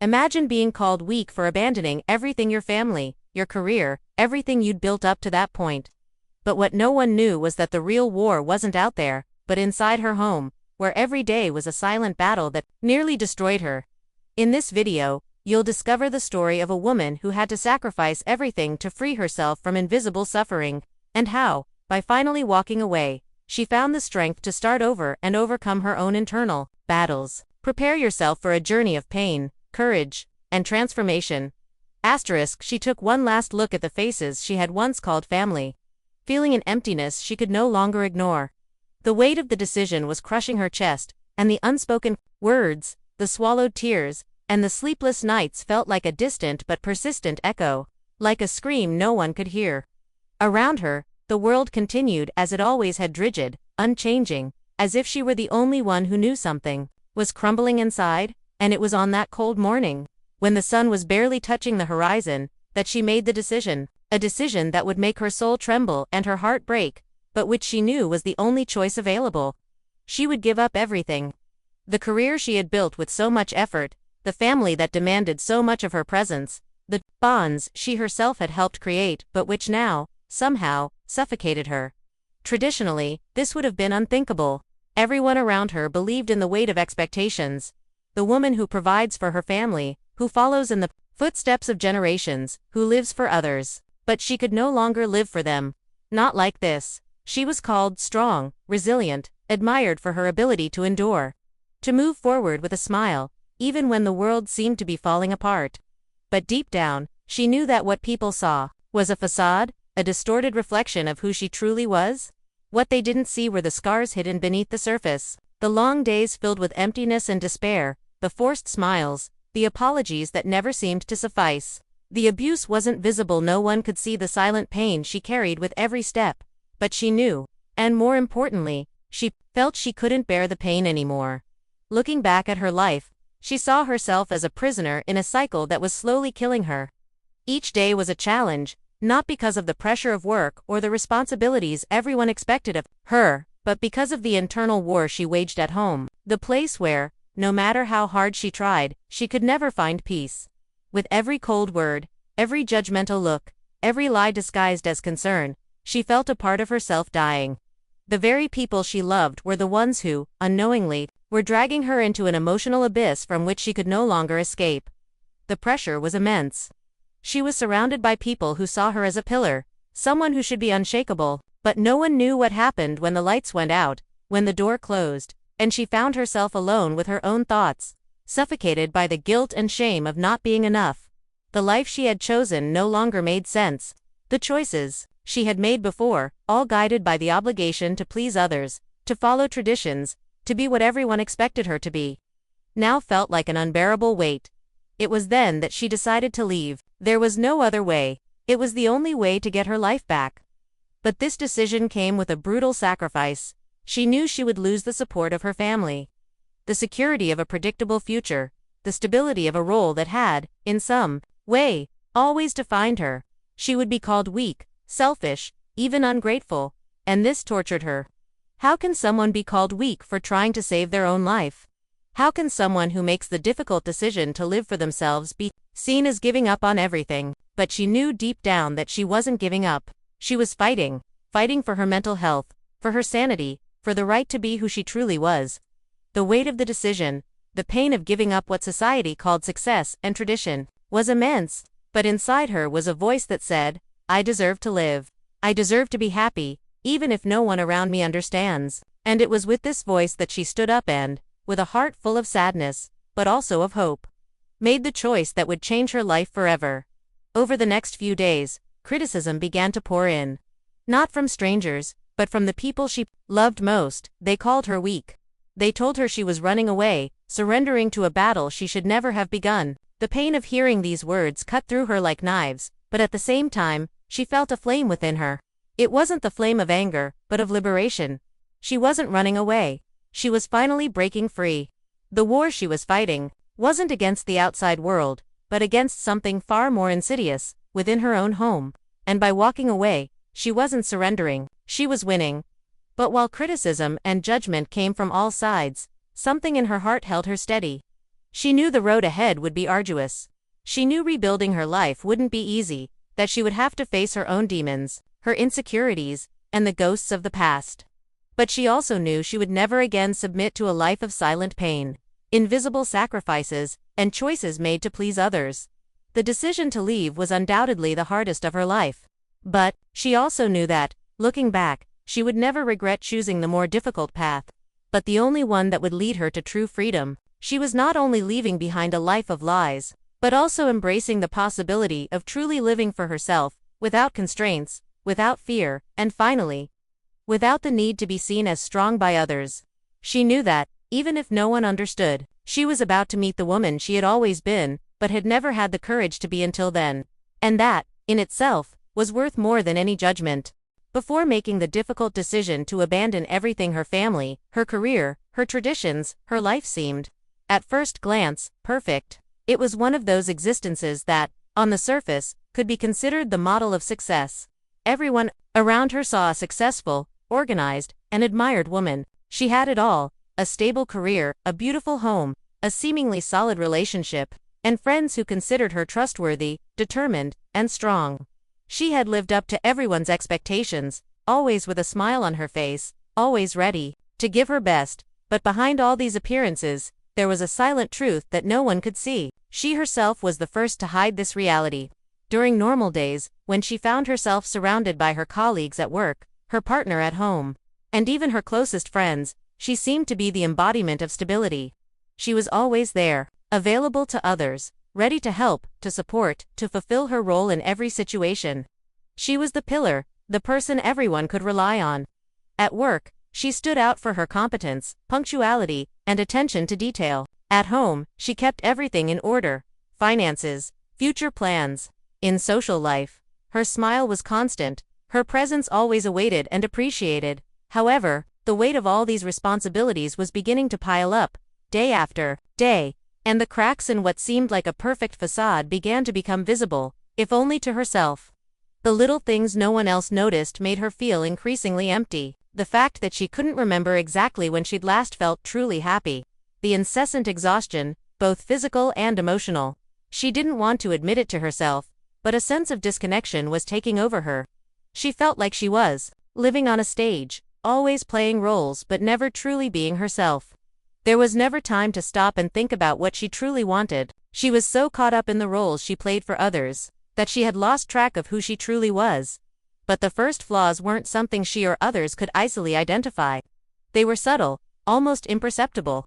Imagine being called weak for abandoning everything: your family, your career, everything you'd built up to that point. But what no one knew was that the real war wasn't out there, but inside her home, where every day was a silent battle that nearly destroyed her. In this video, you'll discover the story of a woman who had to sacrifice everything to free herself from invisible suffering, and how, by finally walking away, she found the strength to start over and overcome her own internal battles. Prepare yourself for a journey of pain, courage, and transformation. She took one last look at the faces she had once called family, feeling an emptiness she could no longer ignore. The weight of the decision was crushing her chest, and the unspoken words, the swallowed tears, and the sleepless nights felt like a distant but persistent echo, like a scream no one could hear. Around her, the world continued as it always had, rigid, unchanging, as if she were the only one who knew something was crumbling inside. And it was on that cold morning, when the sun was barely touching the horizon, that she made the decision, a decision that would make her soul tremble and her heart break, but which she knew was the only choice available. She would give up everything. The career she had built with so much effort, the family that demanded so much of her presence, the bonds she herself had helped create but which now, somehow, suffocated her. Traditionally, this would have been unthinkable. Everyone around her believed in the weight of expectations. The woman who provides for her family, who follows in the footsteps of generations, who lives for others. But she could no longer live for them. Not like this. She was called strong, resilient, admired for her ability to endure, to move forward with a smile, even when the world seemed to be falling apart. But deep down, she knew that what people saw was a facade, a distorted reflection of who she truly was. What they didn't see were the scars hidden beneath the surface, the long days filled with emptiness and despair, the forced smiles, the apologies that never seemed to suffice. The abuse wasn't visible. No one could see the silent pain she carried with every step. But she knew, and more importantly, she felt she couldn't bear the pain anymore. Looking back at her life, she saw herself as a prisoner in a cycle that was slowly killing her. Each day was a challenge, not because of the pressure of work or the responsibilities everyone expected of her, but because of the internal war she waged at home, the place where, no matter how hard she tried, she could never find peace. With every cold word, every judgmental look, every lie disguised as concern, she felt a part of herself dying. The very people she loved were the ones who, unknowingly, were dragging her into an emotional abyss from which she could no longer escape. The pressure was immense. She was surrounded by people who saw her as a pillar, someone who should be unshakable, but no one knew what happened when the lights went out, when the door closed, and she found herself alone with her own thoughts, suffocated by the guilt and shame of not being enough. The life she had chosen no longer made sense. The choices she had made before, all guided by the obligation to please others, to follow traditions, to be what everyone expected her to be, now felt like an unbearable weight. It was then that she decided to leave. There was no other way. It was the only way to get her life back. But this decision came with a brutal sacrifice. She knew she would lose the support of her family, the security of a predictable future, the stability of a role that had, in some way, always defined her. She would be called weak, selfish, even ungrateful, and this tortured her. How can someone be called weak for trying to save their own life? How can someone who makes the difficult decision to live for themselves be seen as giving up on everything? But she knew deep down that she wasn't giving up. She was fighting for her mental health, for her sanity, for the right to be who she truly was. The weight of the decision, the pain of giving up what society called success and tradition, was immense, but inside her was a voice that said, I deserve to live. I deserve to be happy, even if no one around me understands. And it was with this voice that she stood up and, with a heart full of sadness, but also of hope, made the choice that would change her life forever. Over the next few days, criticism began to pour in. Not from strangers, but from the people she loved most. They called her weak. They told her she was running away, surrendering to a battle she should never have begun. The pain of hearing these words cut through her like knives, but at the same time, she felt a flame within her. It wasn't the flame of anger, but of liberation. She wasn't running away. She was finally breaking free. The war she was fighting wasn't against the outside world, but against something far more insidious, within her own home. And by walking away, she wasn't surrendering, she was winning. But while criticism and judgment came from all sides, something in her heart held her steady. She knew the road ahead would be arduous. She knew rebuilding her life wouldn't be easy, that she would have to face her own demons, her insecurities, and the ghosts of the past. But she also knew she would never again submit to a life of silent pain, invisible sacrifices, and choices made to please others. The decision to leave was undoubtedly the hardest of her life. But she also knew that, looking back, she would never regret choosing the more difficult path, but the only one that would lead her to true freedom. She was not only leaving behind a life of lies, but also embracing the possibility of truly living for herself, without constraints, without fear, and finally, without the need to be seen as strong by others. She knew that, even if no one understood, she was about to meet the woman she had always been, but had never had the courage to be until then. And that, in itself, was worth more than any judgment. Before making the difficult decision to abandon everything, her family, her career, her traditions, her life seemed, at first glance, perfect. It was one of those existences that, on the surface, could be considered the model of success. Everyone around her saw a successful, organized, and admired woman. She had it all: a stable career, a beautiful home, a seemingly solid relationship, and friends who considered her trustworthy, determined, and strong. She had lived up to everyone's expectations, always with a smile on her face, always ready to give her best, but behind all these appearances, there was a silent truth that no one could see. She herself was the first to hide this reality. During normal days, when she found herself surrounded by her colleagues at work, her partner at home, and even her closest friends, she seemed to be the embodiment of stability. She was always there, available to others, ready to help, to support, to fulfill her role in every situation. She was the pillar, the person everyone could rely on. At work, she stood out for her competence, punctuality, and attention to detail. At home, she kept everything in order: finances, future plans. In social life, her smile was constant, her presence always awaited and appreciated. However, the weight of all these responsibilities was beginning to pile up, day after day, and the cracks in what seemed like a perfect facade began to become visible, if only to herself. The little things no one else noticed made her feel increasingly empty. The fact that she couldn't remember exactly when she'd last felt truly happy. The incessant exhaustion, both physical and emotional. She didn't want to admit it to herself, but a sense of disconnection was taking over her. She felt like she was living on a stage, always playing roles but never truly being herself. There was never time to stop and think about what she truly wanted. She was so caught up in the roles she played for others, that she had lost track of who she truly was. But the first flaws weren't something she or others could easily identify. They were subtle, almost imperceptible.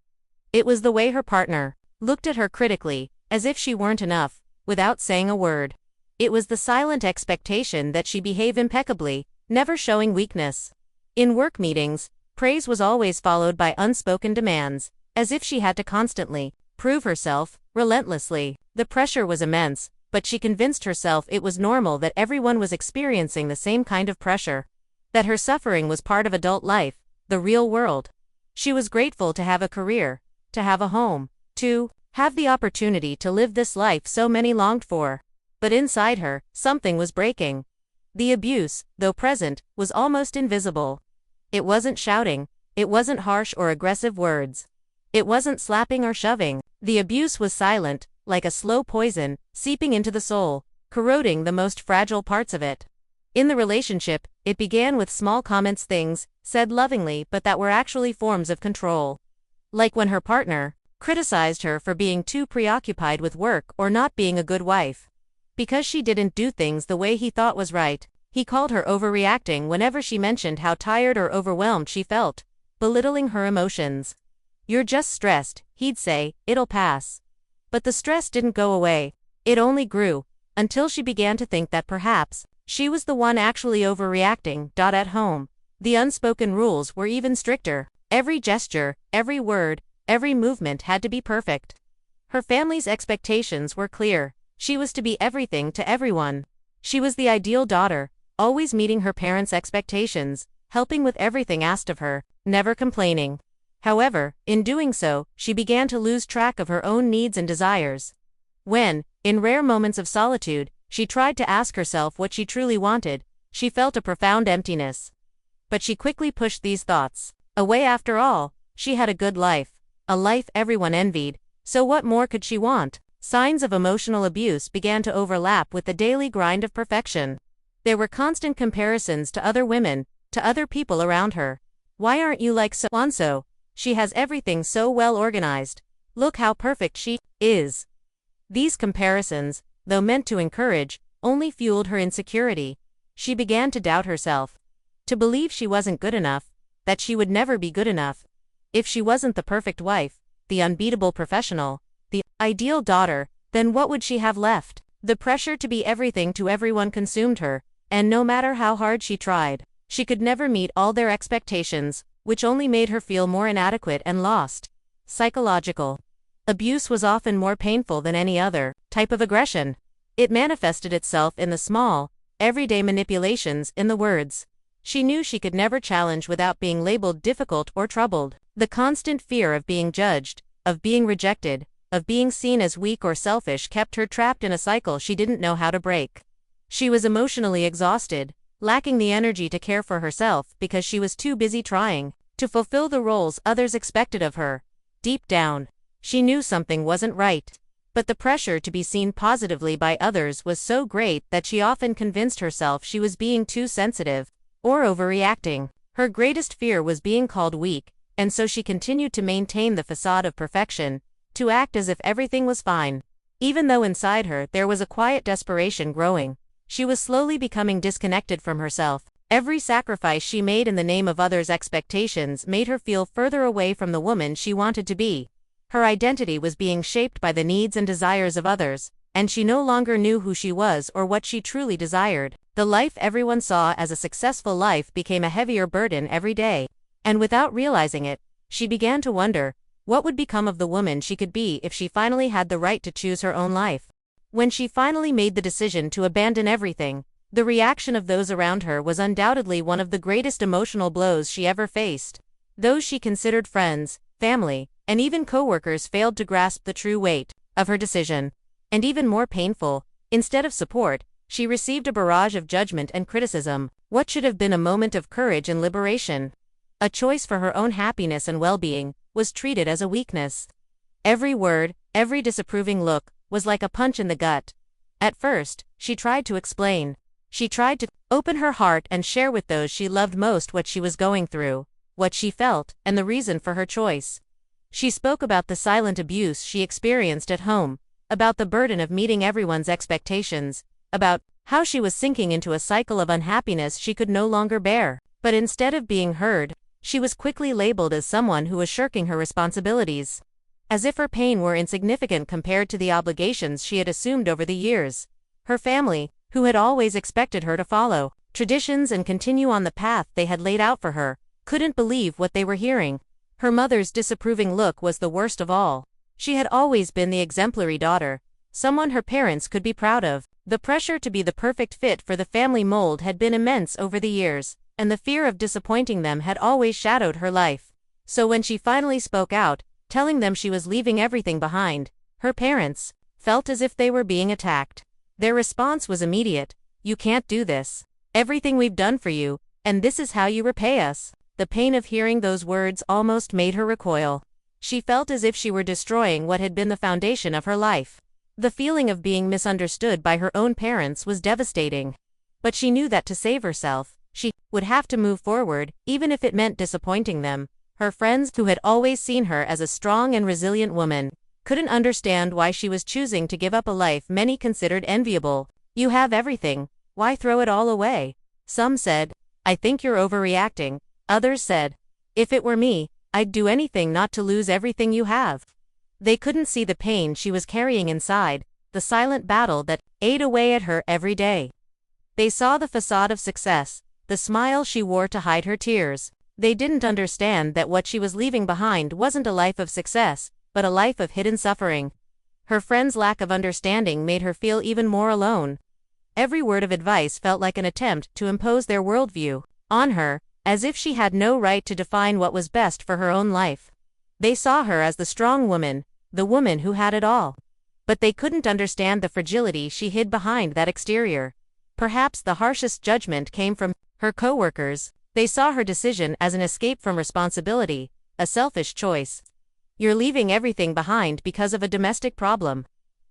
It was the way her partner looked at her critically, as if she weren't enough, without saying a word. It was the silent expectation that she behave impeccably, never showing weakness. In work meetings, praise was always followed by unspoken demands, as if she had to constantly prove herself, relentlessly. The pressure was immense, but she convinced herself it was normal, that everyone was experiencing the same kind of pressure, that her suffering was part of adult life, the real world. She was grateful to have a career, to have a home, to have the opportunity to live this life so many longed for. But inside her, something was breaking. The abuse, though present, was almost invisible. It wasn't shouting, it wasn't harsh or aggressive words. It wasn't slapping or shoving. The abuse was silent, like a slow poison, seeping into the soul, corroding the most fragile parts of it. In the relationship, it began with small comments, things said lovingly but that were actually forms of control. Like when her partner criticized her for being too preoccupied with work or not being a good wife. Because she didn't do things the way he thought was right, he called her overreacting whenever she mentioned how tired or overwhelmed she felt, belittling her emotions. "You're just stressed," he'd say, "it'll pass." But the stress didn't go away. It only grew, until she began to think that perhaps she was the one actually overreacting. At home, the unspoken rules were even stricter. Every gesture, every word, every movement had to be perfect. Her family's expectations were clear. She was to be everything to everyone. She was the ideal daughter, always meeting her parents' expectations, helping with everything asked of her, never complaining. However, in doing so, she began to lose track of her own needs and desires. When, in rare moments of solitude, she tried to ask herself what she truly wanted, she felt a profound emptiness. But she quickly pushed these thoughts away. After all, she had a good life, a life everyone envied, So what more could she want? Signs of emotional abuse began to overlap with the daily grind of perfection. There were constant comparisons to other women, to other people around her. Why aren't you like so-and-so? She has everything so well organized. Look how perfect she is. These comparisons, though meant to encourage, only fueled her insecurity. She began to doubt herself. To believe she wasn't good enough, that she would never be good enough. If she wasn't the perfect wife, the unbeatable professional, the ideal daughter, then what would she have left? The pressure to be everything to everyone consumed her, and no matter how hard she tried, she could never meet all their expectations, which only made her feel more inadequate and lost. Psychological abuse was often more painful than any other type of aggression. It manifested itself in the small, everyday manipulations in the words she knew she could never challenge without being labeled difficult or troubled. The constant fear of being judged, of being rejected, of being seen as weak or selfish kept her trapped in a cycle she didn't know how to break. She was emotionally exhausted, lacking the energy to care for herself because she was too busy trying to fulfill the roles others expected of her. Deep down, she knew something wasn't right. But the pressure to be seen positively by others was so great that she often convinced herself she was being too sensitive or overreacting. Her greatest fear was being called weak, and so she continued to maintain the facade of perfection, to act as if everything was fine. Even though inside her there was a quiet desperation growing, she was slowly becoming disconnected from herself. Every sacrifice she made in the name of others' expectations made her feel further away from the woman she wanted to be. Her identity was being shaped by the needs and desires of others, and she no longer knew who she was or what she truly desired. The life everyone saw as a successful life became a heavier burden every day. And without realizing it, she began to wonder, what would become of the woman she could be if she finally had the right to choose her own life? When she finally made the decision to abandon everything, the reaction of those around her was undoubtedly one of the greatest emotional blows she ever faced. Those she considered friends, family, and even co-workers failed to grasp the true weight of her decision. And even more painful, instead of support, she received a barrage of judgment and criticism. What should have been a moment of courage and liberation, a choice for her own happiness and well-being, was treated as a weakness. Every word, every disapproving look, was like a punch in the gut. At first, she tried to explain. She tried to open her heart and share with those she loved most what she was going through, what she felt, and the reason for her choice. She spoke about the silent abuse she experienced at home, about the burden of meeting everyone's expectations, about how she was sinking into a cycle of unhappiness she could no longer bear. But instead of being heard, she was quickly labeled as someone who was shirking her responsibilities. As if her pain were insignificant compared to the obligations she had assumed over the years. Her family, who had always expected her to follow traditions and continue on the path they had laid out for her, couldn't believe what they were hearing. Her mother's disapproving look was the worst of all. She had always been the exemplary daughter, someone her parents could be proud of. The pressure to be the perfect fit for the family mold had been immense over the years, and the fear of disappointing them had always shadowed her life. So when she finally spoke out, telling them she was leaving everything behind, her parents felt as if they were being attacked. Their response was immediate: "You can't do this. Everything we've done for you, and this is how you repay us." The pain of hearing those words almost made her recoil. She felt as if she were destroying what had been the foundation of her life. The feeling of being misunderstood by her own parents was devastating. But she knew that to save herself, she would have to move forward, even if it meant disappointing them. Her friends, who had always seen her as a strong and resilient woman, couldn't understand why she was choosing to give up a life many considered enviable. "You have everything. Why throw it all away?" Some said, "I think you're overreacting." Others said, "If it were me, I'd do anything not to lose everything you have." They couldn't see the pain she was carrying inside, the silent battle that ate away at her every day. They saw the facade of success, the smile she wore to hide her tears. They didn't understand that what she was leaving behind wasn't a life of success, but a life of hidden suffering. Her friends' lack of understanding made her feel even more alone. Every word of advice felt like an attempt to impose their worldview on her, as if she had no right to define what was best for her own life. They saw her as the strong woman, the woman who had it all. But they couldn't understand the fragility she hid behind that exterior. Perhaps the harshest judgment came from her co-workers. They saw her decision as an escape from responsibility, a selfish choice. "You're leaving everything behind because of a domestic problem."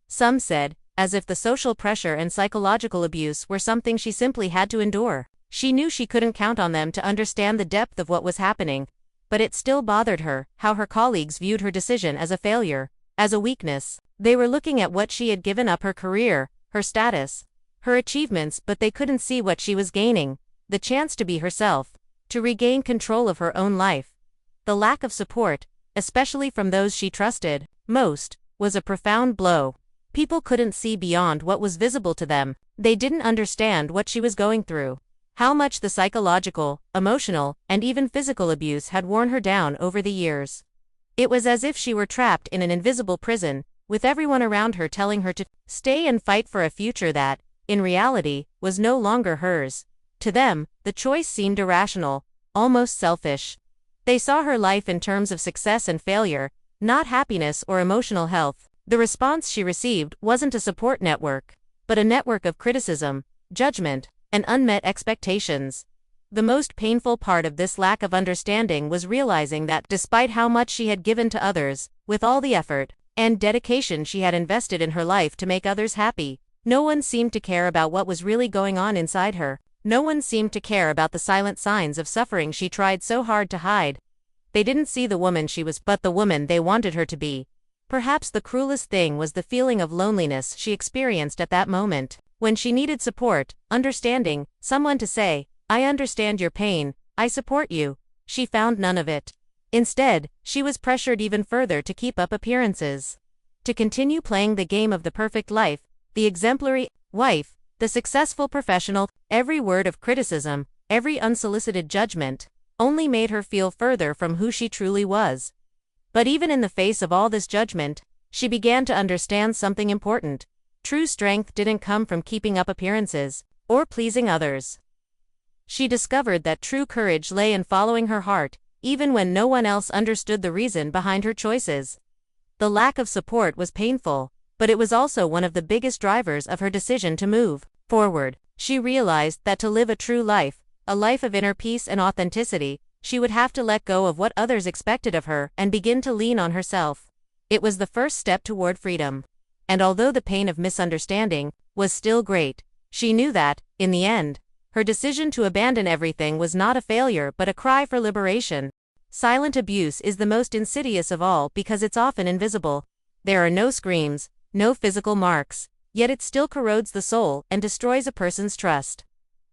Some said, as if the social pressure and psychological abuse were something she simply had to endure. She knew she couldn't count on them to understand the depth of what was happening, but it still bothered her how her colleagues viewed her decision as a failure, as a weakness. They were looking at what she had given up, her career, her status, her achievements, but they couldn't see what she was gaining: the chance to be herself, to regain control of her own life. The lack of support, especially from those she trusted most, was a profound blow. People couldn't see beyond what was visible to them. They didn't understand what she was going through, how much the psychological, emotional, and even physical abuse had worn her down over the years. It was as if she were trapped in an invisible prison, with everyone around her telling her to stay and fight for a future that, in reality, was no longer hers. To them, the choice seemed irrational, almost selfish. They saw her life in terms of success and failure, not happiness or emotional health. The response she received wasn't a support network, but a network of criticism, judgment, and unmet expectations. The most painful part of this lack of understanding was realizing that, despite how much she had given to others, with all the effort and dedication she had invested in her life to make others happy, no one seemed to care about what was really going on inside her. No one seemed to care about the silent signs of suffering she tried so hard to hide. They didn't see the woman she was, but the woman they wanted her to be. Perhaps the cruelest thing was the feeling of loneliness she experienced at that moment. When she needed support, understanding, someone to say, "I understand your pain, I support you," she found none of it. Instead, she was pressured even further to keep up appearances, to continue playing the game of the perfect life, the exemplary wife, the successful professional. Every word of criticism, every unsolicited judgment, only made her feel further from who she truly was. But even in the face of all this judgment, she began to understand something important. True strength didn't come from keeping up appearances or pleasing others. She discovered that true courage lay in following her heart, even when no one else understood the reason behind her choices. The lack of support was painful, but it was also one of the biggest drivers of her decision to move forward. She realized that to live a true life, a life of inner peace and authenticity, she would have to let go of what others expected of her and begin to lean on herself. It was the first step toward freedom. And although the pain of misunderstanding was still great, she knew that, in the end, her decision to abandon everything was not a failure but a cry for liberation. Silent abuse is the most insidious of all because it's often invisible. There are no screams, no physical marks, yet it still corrodes the soul and destroys a person's trust.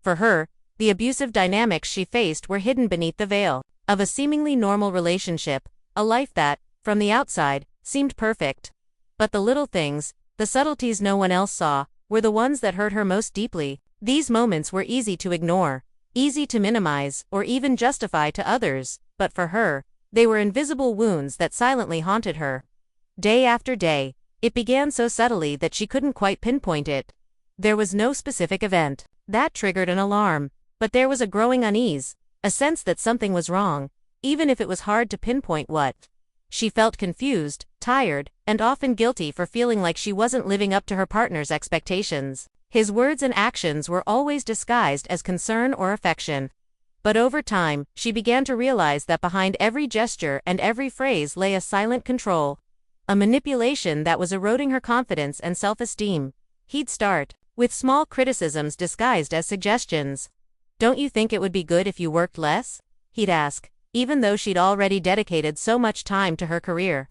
For her, the abusive dynamics she faced were hidden beneath the veil of a seemingly normal relationship, a life that, from the outside, seemed perfect. But the little things, the subtleties no one else saw, were the ones that hurt her most deeply. These moments were easy to ignore, easy to minimize, or even justify to others, but for her, they were invisible wounds that silently haunted her. Day after day, it began so subtly that she couldn't quite pinpoint it. There was no specific event that triggered an alarm, but there was a growing unease, a sense that something was wrong, even if it was hard to pinpoint what. She felt confused, tired, and often guilty for feeling like she wasn't living up to her partner's expectations. His words and actions were always disguised as concern or affection. But over time, she began to realize that behind every gesture and every phrase lay a silent control, a manipulation that was eroding her confidence and self-esteem. He'd start with small criticisms disguised as suggestions. "Don't you think it would be good if you worked less?" he'd ask, even though she'd already dedicated so much time to her career.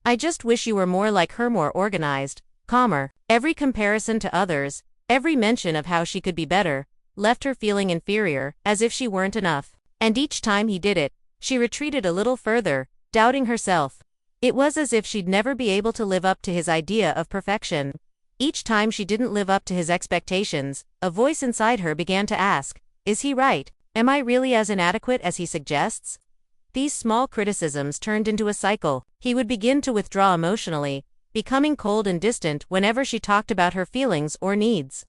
"I just wish you were more like her, more organized, calmer." Every comparison to others, every mention of how she could be better, left her feeling inferior, as if she weren't enough. And each time he did it, she retreated a little further, doubting herself. It was as if she'd never be able to live up to his idea of perfection. Each time she didn't live up to his expectations, a voice inside her began to ask, "Is he right? Am I really as inadequate as he suggests?" These small criticisms turned into a cycle. He would begin to withdraw emotionally, becoming cold and distant whenever she talked about her feelings or needs.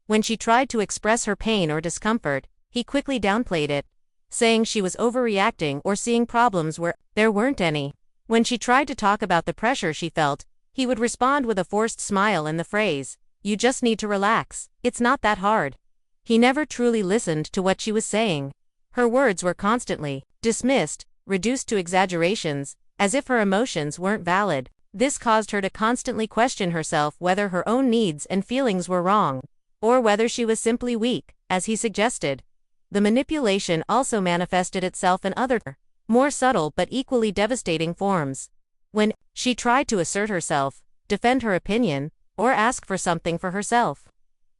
When she tried to express her pain or discomfort, he quickly downplayed it, saying she was overreacting or seeing problems where there weren't any. When she tried to talk about the pressure she felt, he would respond with a forced smile and the phrase, "You just need to relax, it's not that hard." He never truly listened to what she was saying. Her words were constantly dismissed, reduced to exaggerations, as if her emotions weren't valid. This caused her to constantly question herself whether her own needs and feelings were wrong, or whether she was simply weak, as he suggested. The manipulation also manifested itself in other, more subtle but equally devastating forms. When she tried to assert herself, defend her opinion, or ask for something for herself,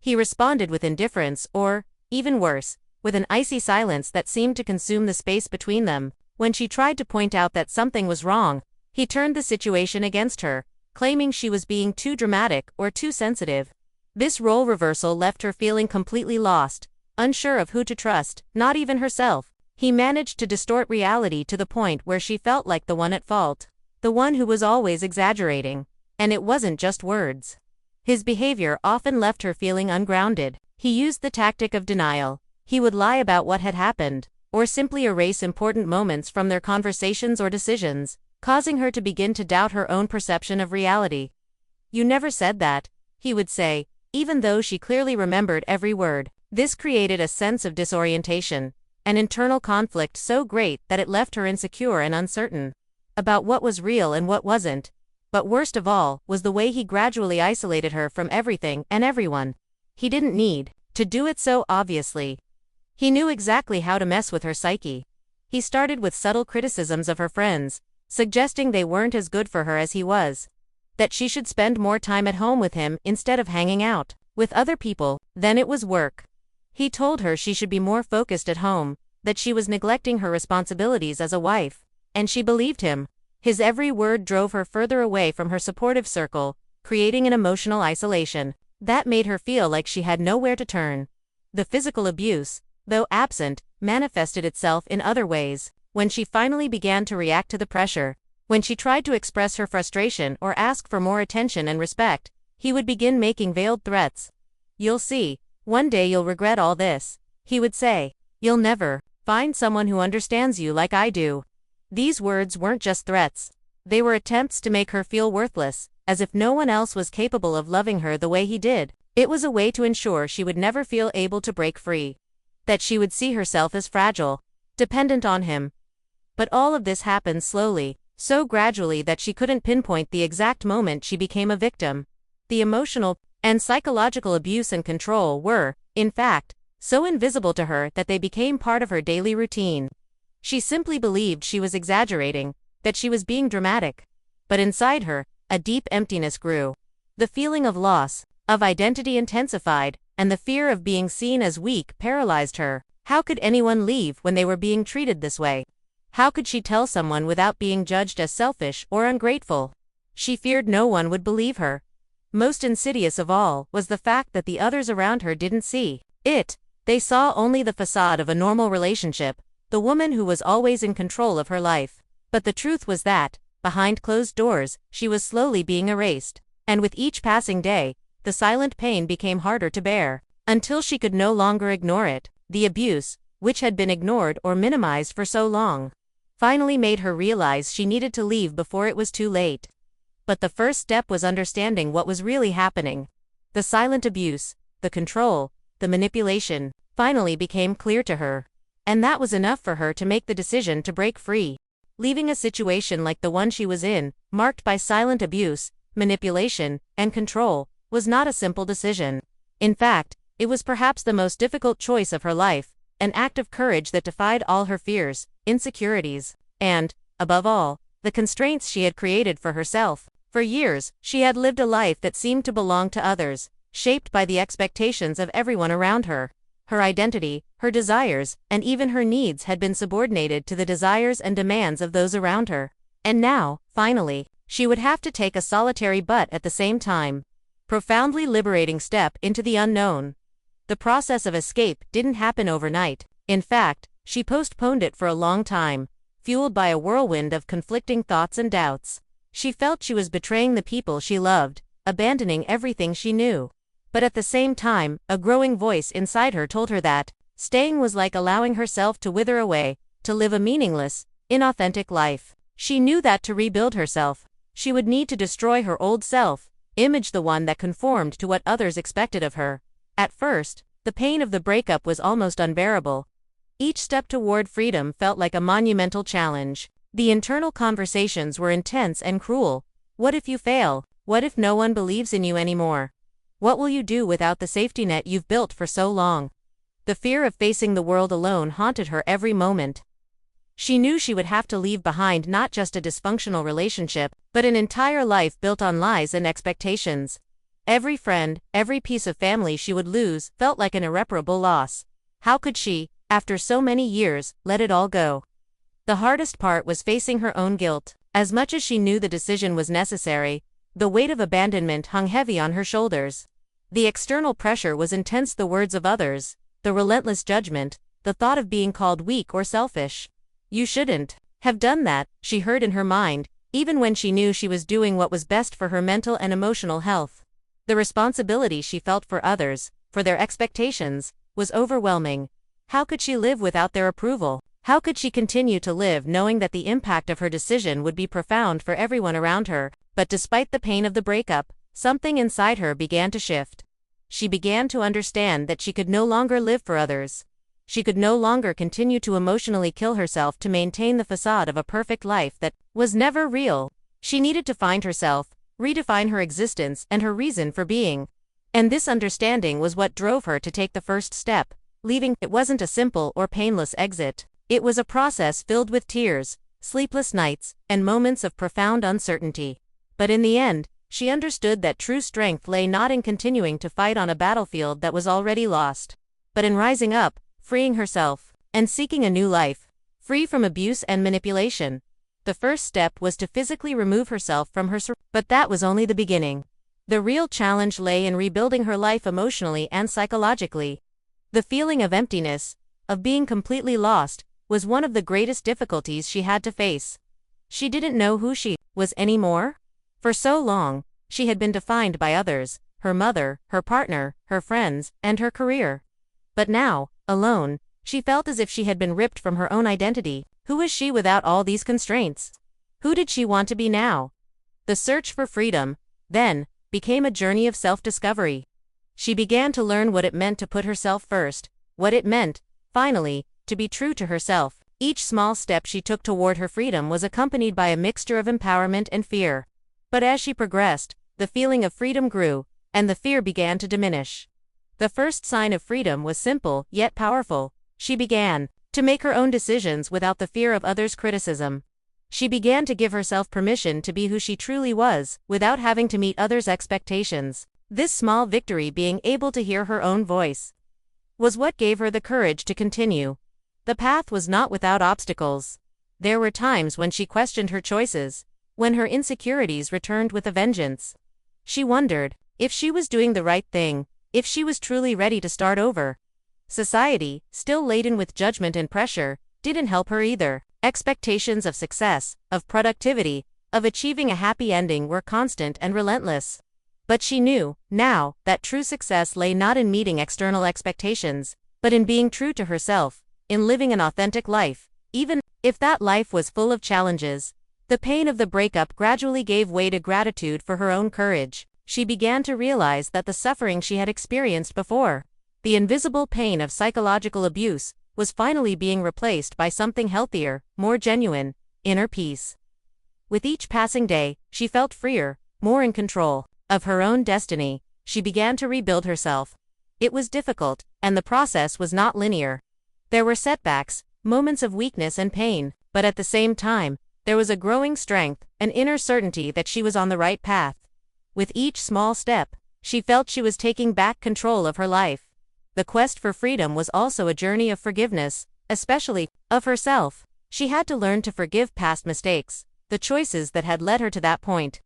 he responded with indifference or, even worse, with an icy silence that seemed to consume the space between them. When she tried to point out that something was wrong, he turned the situation against her, claiming she was being too dramatic or too sensitive. This role reversal left her feeling completely lost, unsure of who to trust, not even herself. He managed to distort reality to the point where she felt like the one at fault, the one who was always exaggerating. And it wasn't just words. His behavior often left her feeling ungrounded. He used the tactic of denial. He would lie about what had happened, or simply erase important moments from their conversations or decisions, causing her to begin to doubt her own perception of reality. "You never said that," he would say, even though she clearly remembered every word. This created a sense of disorientation, an internal conflict so great that it left her insecure and uncertain about what was real and what wasn't. But worst of all was the way he gradually isolated her from everything and everyone. He didn't need to do it so obviously. He knew exactly how to mess with her psyche. He started with subtle criticisms of her friends, suggesting they weren't as good for her as he was, that she should spend more time at home with him instead of hanging out with other people. Then it was work. He told her she should be more focused at home, that she was neglecting her responsibilities as a wife, and she believed him. His every word drove her further away from her supportive circle, creating an emotional isolation that made her feel like she had nowhere to turn. The physical abuse, though absent, manifested itself in other ways. When she finally began to react to the pressure, when she tried to express her frustration or ask for more attention and respect, he would begin making veiled threats. "You'll see, one day you'll regret all this," he would say. "You'll never find someone who understands you like I do." These words weren't just threats. They were attempts to make her feel worthless, as if no one else was capable of loving her the way he did. It was a way to ensure she would never feel able to break free, that she would see herself as fragile, dependent on him. But all of this happened slowly, so gradually that she couldn't pinpoint the exact moment she became a victim. The emotional and psychological abuse and control were, in fact, so invisible to her that they became part of her daily routine. She simply believed she was exaggerating, that she was being dramatic. But inside her, a deep emptiness grew. The feeling of loss, of identity intensified, and the fear of being seen as weak paralyzed her. How could anyone leave when they were being treated this way? How could she tell someone without being judged as selfish or ungrateful? She feared no one would believe her. Most insidious of all was the fact that the others around her didn't see it. They saw only the facade of a normal relationship, the woman who was always in control of her life. But the truth was that, behind closed doors, she was slowly being erased. And with each passing day, the silent pain became harder to bear, until she could no longer ignore it. The abuse, which had been ignored or minimized for so long, finally made her realize she needed to leave before it was too late. But the first step was understanding what was really happening. The silent abuse, the control, the manipulation, finally became clear to her. And that was enough for her to make the decision to break free. Leaving a situation like the one she was in, marked by silent abuse, manipulation, and control, was not a simple decision. In fact, it was perhaps the most difficult choice of her life, an act of courage that defied all her fears, insecurities, and, above all, the constraints she had created for herself. For years, she had lived a life that seemed to belong to others, shaped by the expectations of everyone around her. Her identity, her desires, and even her needs had been subordinated to the desires and demands of those around her. And now, finally, she would have to take a solitary but at the same time profoundly liberating step into the unknown. The process of escape didn't happen overnight. In fact, she postponed it for a long time, fueled by a whirlwind of conflicting thoughts and doubts. She felt she was betraying the people she loved, abandoning everything she knew. But at the same time, a growing voice inside her told her that staying was like allowing herself to wither away, to live a meaningless, inauthentic life. She knew that to rebuild herself, she would need to destroy her old self, image the one that conformed to what others expected of her. At first, the pain of the breakup was almost unbearable. Each step toward freedom felt like a monumental challenge. The internal conversations were intense and cruel. What if you fail? What if no one believes in you anymore? What will you do without the safety net you've built for so long? The fear of facing the world alone haunted her every moment. She knew she would have to leave behind not just a dysfunctional relationship, but an entire life built on lies and expectations. Every friend, every piece of family she would lose felt like an irreparable loss. How could she, after so many years, let it all go? The hardest part was facing her own guilt. As much as she knew the decision was necessary, the weight of abandonment hung heavy on her shoulders. The external pressure was intense, the words of others, the relentless judgment, the thought of being called weak or selfish. You shouldn't have done that, she heard in her mind, even when she knew she was doing what was best for her mental and emotional health. The responsibility she felt for others, for their expectations, was overwhelming. How could she live without their approval? How could she continue to live knowing that the impact of her decision would be profound for everyone around her? But despite the pain of the breakup, something inside her began to shift. She began to understand that she could no longer live for others. She could no longer continue to emotionally kill herself to maintain the facade of a perfect life that was never real. She needed to find herself, redefine her existence and her reason for being. And this understanding was what drove her to take the first step, leaving. It wasn't a simple or painless exit. It was a process filled with tears, sleepless nights, and moments of profound uncertainty. But in the end, she understood that true strength lay not in continuing to fight on a battlefield that was already lost, but in rising up, freeing herself, and seeking a new life, free from abuse and manipulation. The first step was to physically remove herself from her surroundings, but that was only the beginning. The real challenge lay in rebuilding her life emotionally and psychologically. The feeling of emptiness, of being completely lost, was one of the greatest difficulties she had to face. She didn't know who she was anymore. For so long, she had been defined by others, her mother, her partner, her friends, and her career. But now, alone, she felt as if she had been ripped from her own identity. Who was she without all these constraints? Who did she want to be now? The search for freedom, then, became a journey of self-discovery. She began to learn what it meant to put herself first, what it meant, finally, to be true to herself. Each small step she took toward her freedom was accompanied by a mixture of empowerment and fear. But as she progressed, the feeling of freedom grew, and the fear began to diminish. The first sign of freedom was simple, yet powerful. She began to make her own decisions without the fear of others' criticism. She began to give herself permission to be who she truly was, without having to meet others' expectations. This small victory, being able to hear her own voice, was what gave her the courage to continue. The path was not without obstacles. There were times when she questioned her choices, when her insecurities returned with a vengeance. She wondered if she was doing the right thing, if she was truly ready to start over. Society, still laden with judgment and pressure, didn't help her either. Expectations of success, of productivity, of achieving a happy ending were constant and relentless. But she knew, now, that true success lay not in meeting external expectations, but in being true to herself, in living an authentic life, even if that life was full of challenges. The pain of the breakup gradually gave way to gratitude for her own courage. She began to realize that the suffering she had experienced before, the invisible pain of psychological abuse, was finally being replaced by something healthier, more genuine, inner peace. With each passing day, she felt freer, more in control of her own destiny. She began to rebuild herself. It was difficult, and the process was not linear. There were setbacks, moments of weakness and pain, but at the same time, there was a growing strength, an inner certainty that she was on the right path. With each small step, she felt she was taking back control of her life. The quest for freedom was also a journey of forgiveness, especially of herself. She had to learn to forgive past mistakes, the choices that had led her to that point.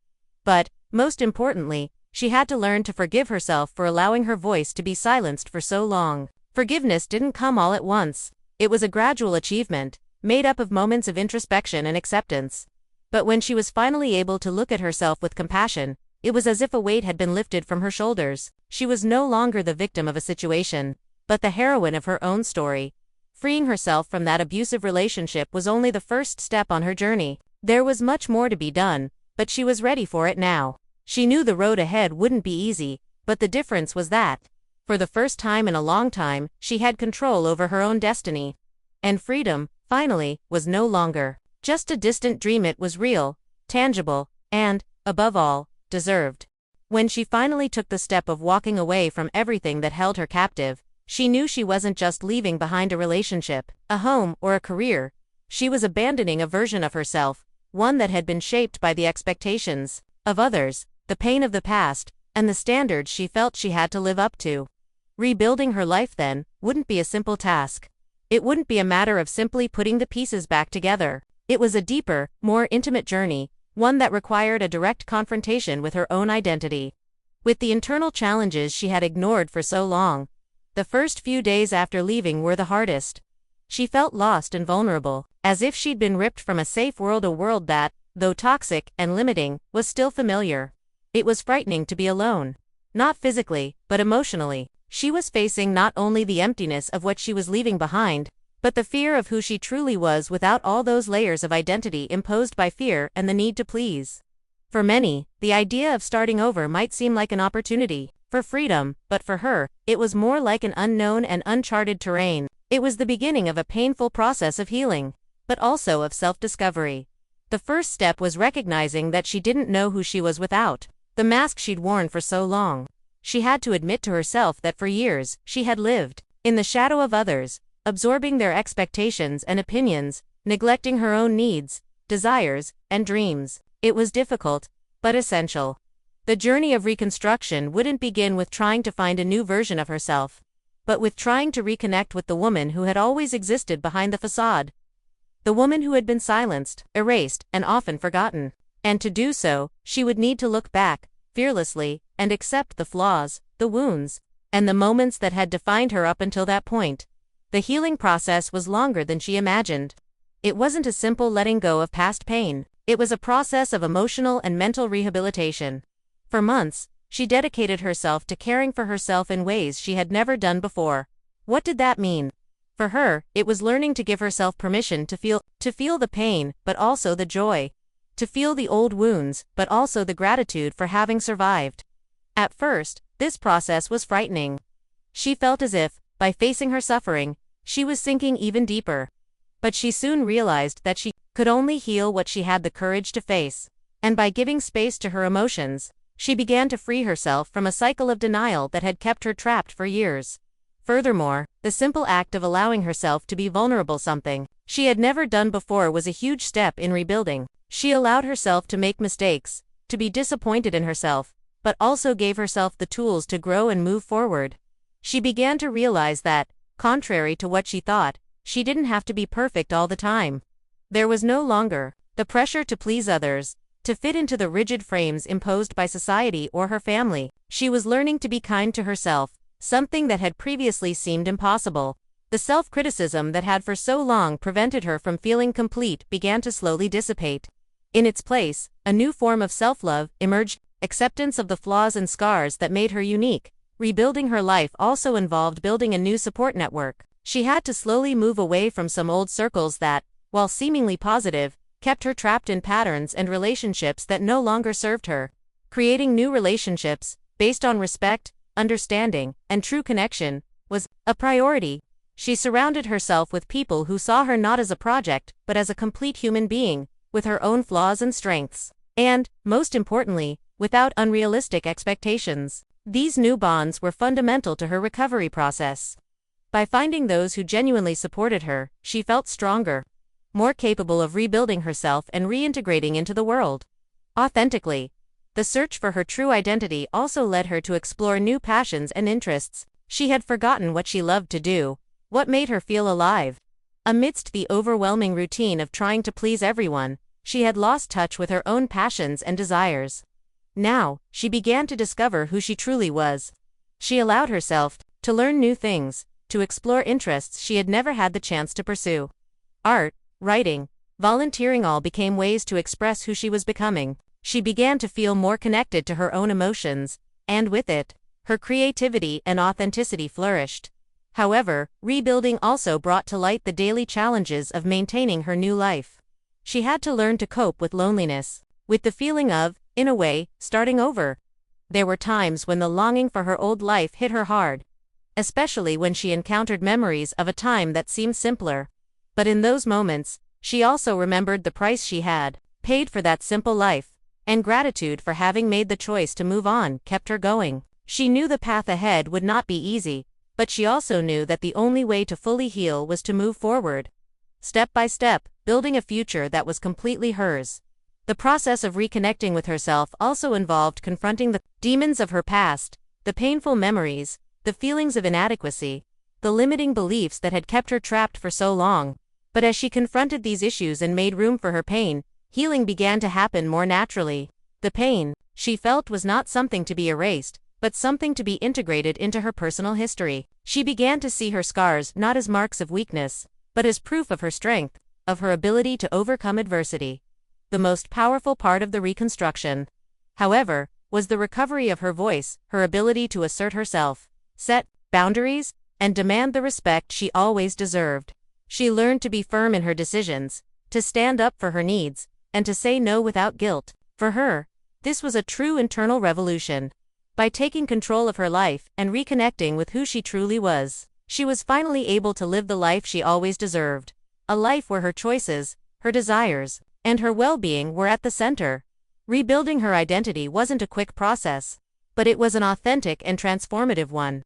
But, most importantly, she had to learn to forgive herself for allowing her voice to be silenced for so long. Forgiveness didn't come all at once. It was a gradual achievement, made up of moments of introspection and acceptance. But when she was finally able to look at herself with compassion, it was as if a weight had been lifted from her shoulders. She was no longer the victim of a situation, but the heroine of her own story. Freeing herself from that abusive relationship was only the first step on her journey. There was much more to be done, but she was ready for it now. She knew the road ahead wouldn't be easy, but the difference was that, for the first time in a long time, she had control over her own destiny. And freedom, finally, was no longer just a distant dream. It was real, tangible, and, above all, deserved. When she finally took the step of walking away from everything that held her captive, she knew she wasn't just leaving behind a relationship, a home, or a career. She was abandoning a version of herself, one that had been shaped by the expectations of others, the pain of the past, and the standards she felt she had to live up to. Rebuilding her life then wouldn't be a simple task. It wouldn't be a matter of simply putting the pieces back together. It was a deeper, more intimate journey, one that required a direct confrontation with her own identity. With the internal challenges she had ignored for so long, the first few days after leaving were the hardest. She felt lost and vulnerable, as if she'd been ripped from a safe world, a world that, though toxic and limiting, was still familiar. It was frightening to be alone. Not physically, but emotionally. She was facing not only the emptiness of what she was leaving behind, but the fear of who she truly was without all those layers of identity imposed by fear and the need to please. For many, the idea of starting over might seem like an opportunity for freedom, but for her, it was more like an unknown and uncharted terrain. It was the beginning of a painful process of healing, but also of self-discovery. The first step was recognizing that she didn't know who she was without the mask she'd worn for so long. She had to admit to herself that for years, she had lived in the shadow of others, absorbing their expectations and opinions, neglecting her own needs, desires, and dreams. It was difficult, but essential. The journey of reconstruction wouldn't begin with trying to find a new version of herself, but with trying to reconnect with the woman who had always existed behind the facade. The woman who had been silenced, erased, and often forgotten. And to do so, she would need to look back, fearlessly, and accept the flaws, the wounds, and the moments that had defined her up until that point. The healing process was longer than she imagined. It wasn't a simple letting go of past pain. It was a process of emotional and mental rehabilitation. For months, she dedicated herself to caring for herself in ways she had never done before. What did that mean? For her, it was learning to give herself permission to feel the pain, but also the joy. To feel the old wounds, but also the gratitude for having survived. At first, this process was frightening. She felt as if, by facing her suffering, she was sinking even deeper. But she soon realized that she could only heal what she had the courage to face. And by giving space to her emotions, she began to free herself from a cycle of denial that had kept her trapped for years. Furthermore, the simple act of allowing herself to be vulnerable, something she had never done before, was a huge step in rebuilding. She allowed herself to make mistakes, to be disappointed in herself, but also gave herself the tools to grow and move forward. She began to realize that, contrary to what she thought, she didn't have to be perfect all the time. There was no longer the pressure to please others, to fit into the rigid frames imposed by society or her family. She was learning to be kind to herself, something that had previously seemed impossible. The self-criticism that had for so long prevented her from feeling complete began to slowly dissipate. In its place, a new form of self-love emerged, acceptance of the flaws and scars that made her unique. Rebuilding her life also involved building a new support network. She had to slowly move away from some old circles that, while seemingly positive, kept her trapped in patterns and relationships that no longer served her. Creating new relationships, based on respect, understanding, and true connection, was a priority. She surrounded herself with people who saw her not as a project, but as a complete human being, with her own flaws and strengths. And, most importantly, without unrealistic expectations. These new bonds were fundamental to her recovery process. By finding those who genuinely supported her, she felt stronger, more capable of rebuilding herself and reintegrating into the world authentically. The search for her true identity also led her to explore new passions and interests. She had forgotten what she loved to do, what made her feel alive. Amidst the overwhelming routine of trying to please everyone, she had lost touch with her own passions and desires. Now, she began to discover who she truly was. She allowed herself to learn new things, to explore interests she had never had the chance to pursue. Art, writing, volunteering all became ways to express who she was becoming. She began to feel more connected to her own emotions, and with it, her creativity and authenticity flourished. However, rebuilding also brought to light the daily challenges of maintaining her new life. She had to learn to cope with loneliness, with the feeling of, in a way, starting over. There were times when the longing for her old life hit her hard, especially when she encountered memories of a time that seemed simpler. But in those moments, She also remembered the price she had paid for that simple life, and gratitude for having made the choice to move on kept her going. She knew the path ahead would not be easy, but she also knew that the only way to fully heal was to move forward, step by step, building a future that was completely hers. The process of reconnecting with herself also involved confronting the demons of her past, the painful memories, the feelings of inadequacy, the limiting beliefs that had kept her trapped for so long. But as she confronted these issues and made room for her pain, healing began to happen more naturally. The pain she felt was not something to be erased, but something to be integrated into her personal history. She began to see her scars not as marks of weakness, but as proof of her strength, of her ability to overcome adversity. The most powerful part of the reconstruction, however, was the recovery of her voice, her ability to assert herself, set boundaries, and demand the respect she always deserved. She learned to be firm in her decisions, to stand up for her needs, and to say no without guilt. For her, this was a true internal revolution. By taking control of her life and reconnecting with who she truly was, she was finally able to live the life she always deserved. A life where her choices, her desires, and her well-being were at the center. Rebuilding her identity wasn't a quick process, but it was an authentic and transformative one.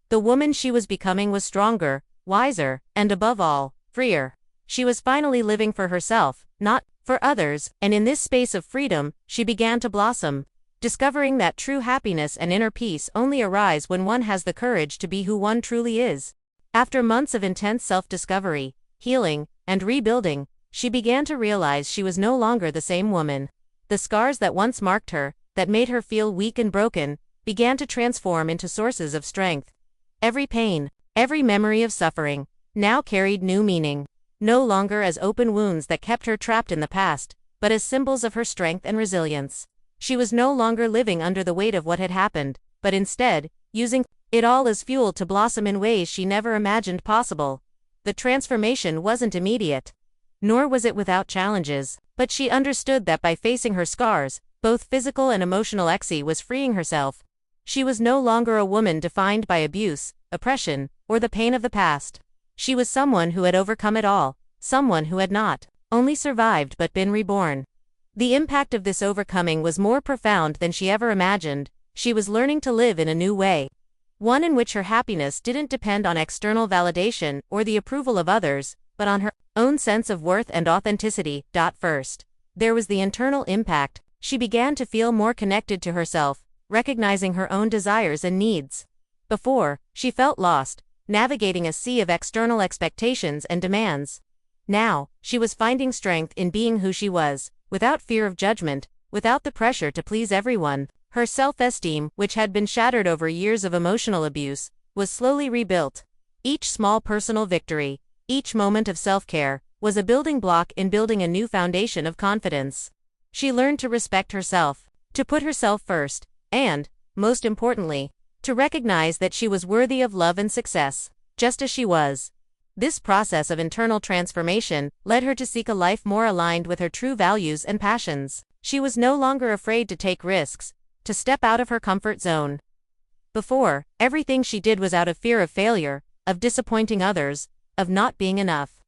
The woman she was becoming was stronger, wiser, and above all, freer. She was finally living for herself, not for others, and in this space of freedom, she began to blossom, discovering that true happiness and inner peace only arise when one has the courage to be who one truly is. After months of intense self-discovery, healing, and rebuilding, she began to realize she was no longer the same woman. The scars that once marked her, that made her feel weak and broken, began to transform into sources of strength. Every pain, every memory of suffering, now carried new meaning, no longer as open wounds that kept her trapped in the past, but as symbols of her strength and resilience. She was no longer living under the weight of what had happened, but instead, using it all as fuel to blossom in ways she never imagined possible. The transformation wasn't immediate, nor was it without challenges, but she understood that by facing her scars, both physical and emotional, Exie was freeing herself. She was no longer a woman defined by abuse, oppression, or the pain of the past. She was someone who had overcome it all, someone who had not only survived but been reborn. The impact of this overcoming was more profound than she ever imagined. She was learning to live in a new way, one in which her happiness didn't depend on external validation or the approval of others, but on her own sense of worth and authenticity. First, there was the internal impact. She began to feel more connected to herself, recognizing her own desires and needs. Before, she felt lost, navigating a sea of external expectations and demands. Now, she was finding strength in being who she was, without fear of judgment, without the pressure to please everyone. Her self-esteem, which had been shattered over years of emotional abuse, was slowly rebuilt. Each small personal victory, each moment of self-care, was a building block in building a new foundation of confidence. She learned to respect herself, to put herself first, and, most importantly, to recognize that she was worthy of love and success, just as she was. This process of internal transformation led her to seek a life more aligned with her true values and passions. She was no longer afraid to take risks, to step out of her comfort zone. Before, everything she did was out of fear of failure, of disappointing others, of not being enough.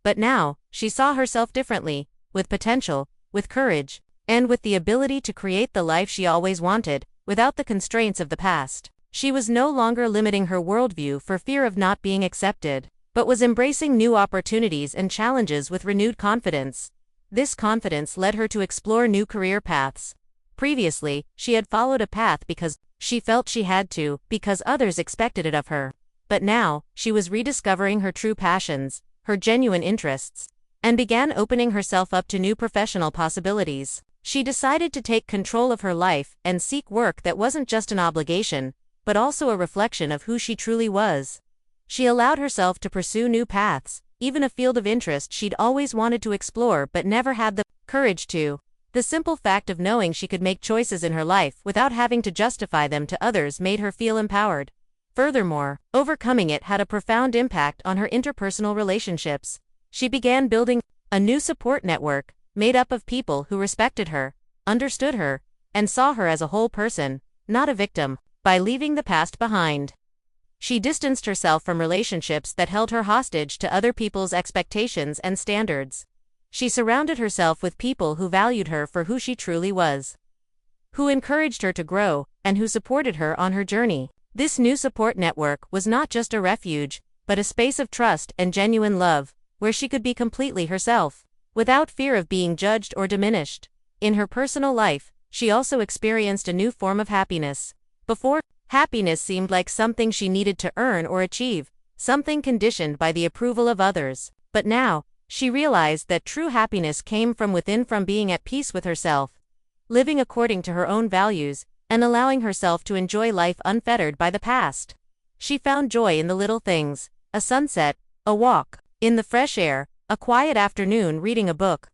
But now, she saw herself differently, with potential, with courage, and with the ability to create the life she always wanted, without the constraints of the past. She was no longer limiting her worldview for fear of not being accepted, but was embracing new opportunities and challenges with renewed confidence. This confidence led her to explore new career paths. Previously, she had followed a path because she felt she had to, because others expected it of her. But now, she was rediscovering her true passions, her genuine interests, and began opening herself up to new professional possibilities. She decided to take control of her life and seek work that wasn't just an obligation, but also a reflection of who she truly was. She allowed herself to pursue new paths, even a field of interest she'd always wanted to explore but never had the courage to. The simple fact of knowing she could make choices in her life without having to justify them to others made her feel empowered. Furthermore, overcoming it had a profound impact on her interpersonal relationships. She began building a new support network, made up of people who respected her, understood her, and saw her as a whole person, not a victim. By leaving the past behind, she distanced herself from relationships that held her hostage to other people's expectations and standards. She surrounded herself with people who valued her for who she truly was, who encouraged her to grow, and who supported her on her journey. This new support network was not just a refuge, but a space of trust and genuine love, where she could be completely herself, without fear of being judged or diminished. In her personal life, she also experienced a new form of happiness. Before, happiness seemed like something she needed to earn or achieve, something conditioned by the approval of others. But now, she realized that true happiness came from within, from being at peace with herself, living according to her own values, and allowing herself to enjoy life unfettered by the past. She found joy in the little things: a sunset, a walk in the fresh air, a quiet afternoon reading a book.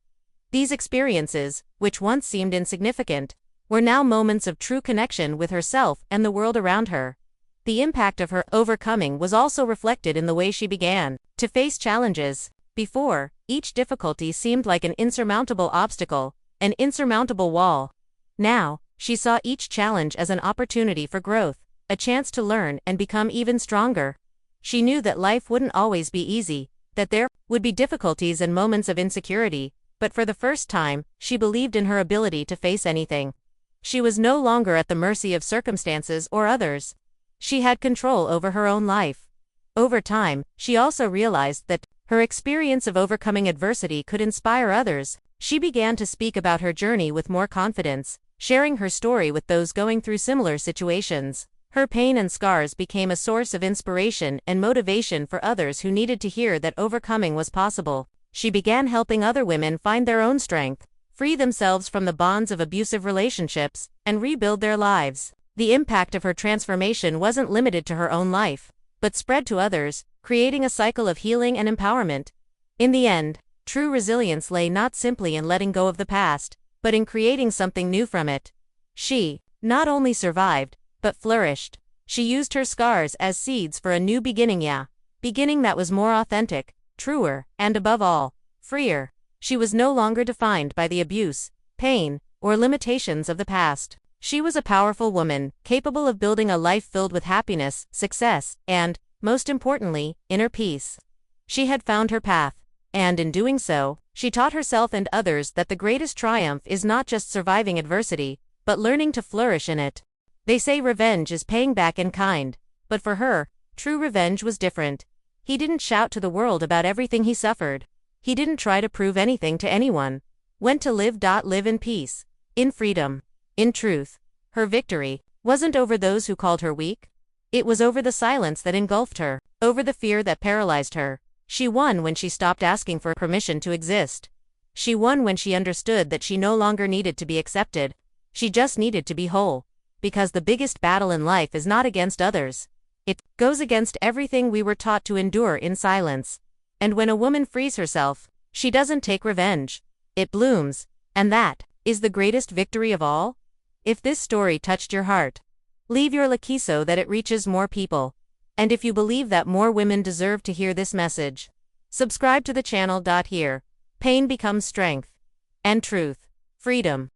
These experiences, which once seemed insignificant, were now moments of true connection with herself and the world around her. The impact of her overcoming was also reflected in the way she began to face challenges. Before, each difficulty seemed like an insurmountable obstacle, an insurmountable wall. Now, she saw each challenge as an opportunity for growth, a chance to learn and become even stronger. She knew that life wouldn't always be easy, that there would be difficulties and moments of insecurity, but for the first time, she believed in her ability to face anything. She was no longer at the mercy of circumstances or others. She had control over her own life. Over time, she also realized that her experience of overcoming adversity could inspire others. She began to speak about her journey with more confidence, sharing her story with those going through similar situations. Her pain and scars became a source of inspiration and motivation for others who needed to hear that overcoming was possible. She began helping other women find their own strength, free themselves from the bonds of abusive relationships, and rebuild their lives. The impact of her transformation wasn't limited to her own life, but spread to others, creating a cycle of healing and empowerment. In the end, true resilience lay not simply in letting go of the past, but in creating something new from it. She not only survived, but flourished. She used her scars as seeds for a new beginning, beginning that was more authentic, truer, and above all, freer. She was no longer defined by the abuse, pain, or limitations of the past. She was a powerful woman, capable of building a life filled with happiness, success, and, most importantly, inner peace. She had found her path, and in doing so, she taught herself and others that the greatest triumph is not just surviving adversity, but learning to flourish in it. They say revenge is paying back in kind, but for her, true revenge was different. He didn't shout to the world about everything he suffered. He didn't try to prove anything to anyone. Went to live in peace, in freedom, in truth. Her victory wasn't over those who called her weak. It was over the silence that engulfed her, over the fear that paralyzed her. She won when she stopped asking for permission to exist. She won when she understood that she no longer needed to be accepted. She just needed to be whole. Because the biggest battle in life is not against others. It goes against everything we were taught to endure in silence. And when a woman frees herself, she doesn't take revenge. It blooms. And that is the greatest victory of all. If this story touched your heart, leave your like so that it reaches more people. And if you believe that more women deserve to hear this message, subscribe to the channel. Here, pain becomes strength. And truth, freedom,